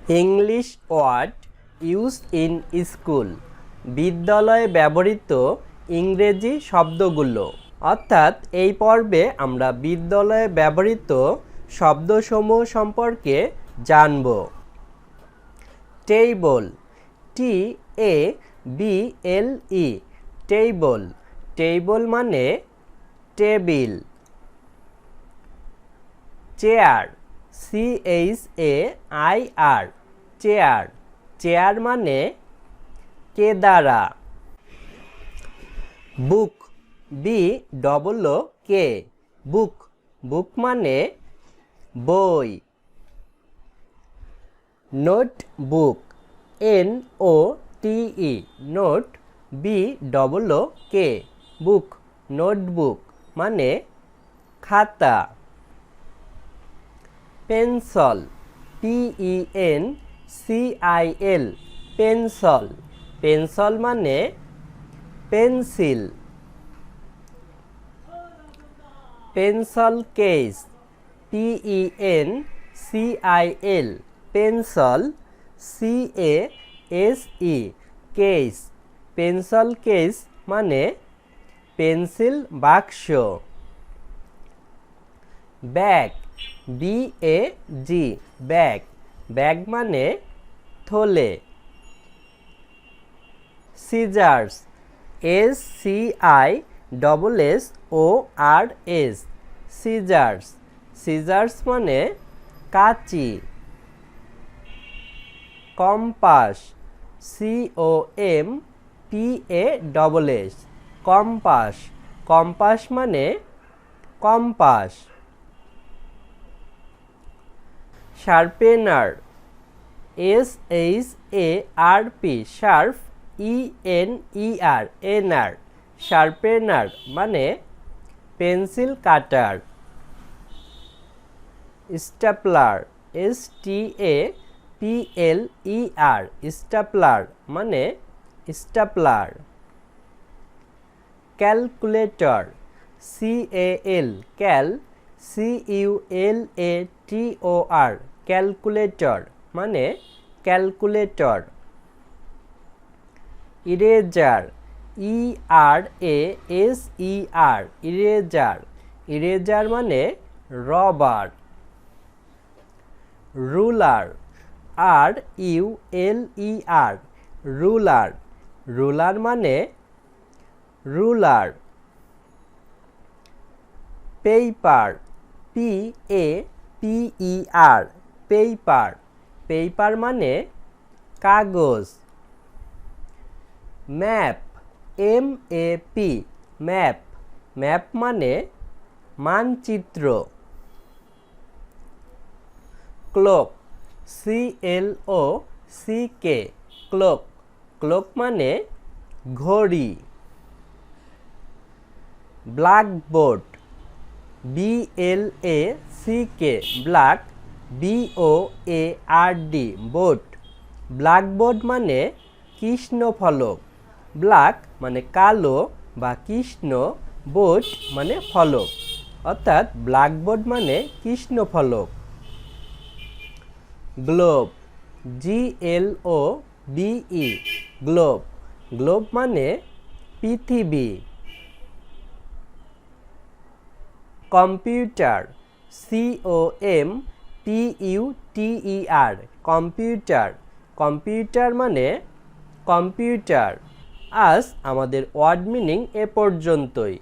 English word use in school, বিদ্যালয়ে ব্যবহৃত ইংরেজি শব্দগুলো। অর্থাৎ এই পর্বে আমরা বিদ্যালয়ে ব্যবহৃত শব্দসমূহ সম্পর্কে জানব। Table, TABLE, table. টেবল মানে table. Chair, CHAIR, chair. Chair মানে কেদারা। Book, BOOK, book. বুক মানে বই। Notebook, NOTE, note, BOOK, book. Notebook মানে খাতা। Pencil, PENCIL, pencil. পেন্সিল মানে pencil. Pencil case, PENCIL, pencil, CASE, case. Pencil case মানে pencil বাক্স। Bag, BAG, bag. ব্যাগ মানে থলে। Scissors, SCISSORS, scissors. সিজার্স মানে কাঁচি। Compass, COMPASS, compass. কম্পাস মানে compass. Sharpener, SHARP, sharp, ENER, শার্পেনার মানে pencil cutter. Stapler, STAPLER, stapler মানে stapler. Calculator, CAL, CULATOR, calculator মানে calculator. Eraser, ERASER, eraser. Eraser মানে rubber. Ruler, RULER, ruler. Ruler মানে ruler. Paper, PAPER, paper. Paper মানে কাগজ। Map, MAP, map. Map মানে মানচিত্র। Clock, CLOCK, clock. Clock মানে ঘড়ি। Blackboard, BLACK, black, BOARD, board. Blackboard মানে কৃষ্ণফলক। ব্ল্যাক মানে কালো বা কৃষ্ণ, বোর্ড মানে ফলক। অর্থাৎ ব্ল্যাকবোর্ড মানে কৃষ্ণফলক। Globe, GLOBE, globe. গ্লোব মানে পৃথিবী। Computer, COMPUTER, computer. কম্পিউটার মানে কম্পিউটার। আজ আমাদের ওয়ার্ড মিনিং এ পর্যন্তই।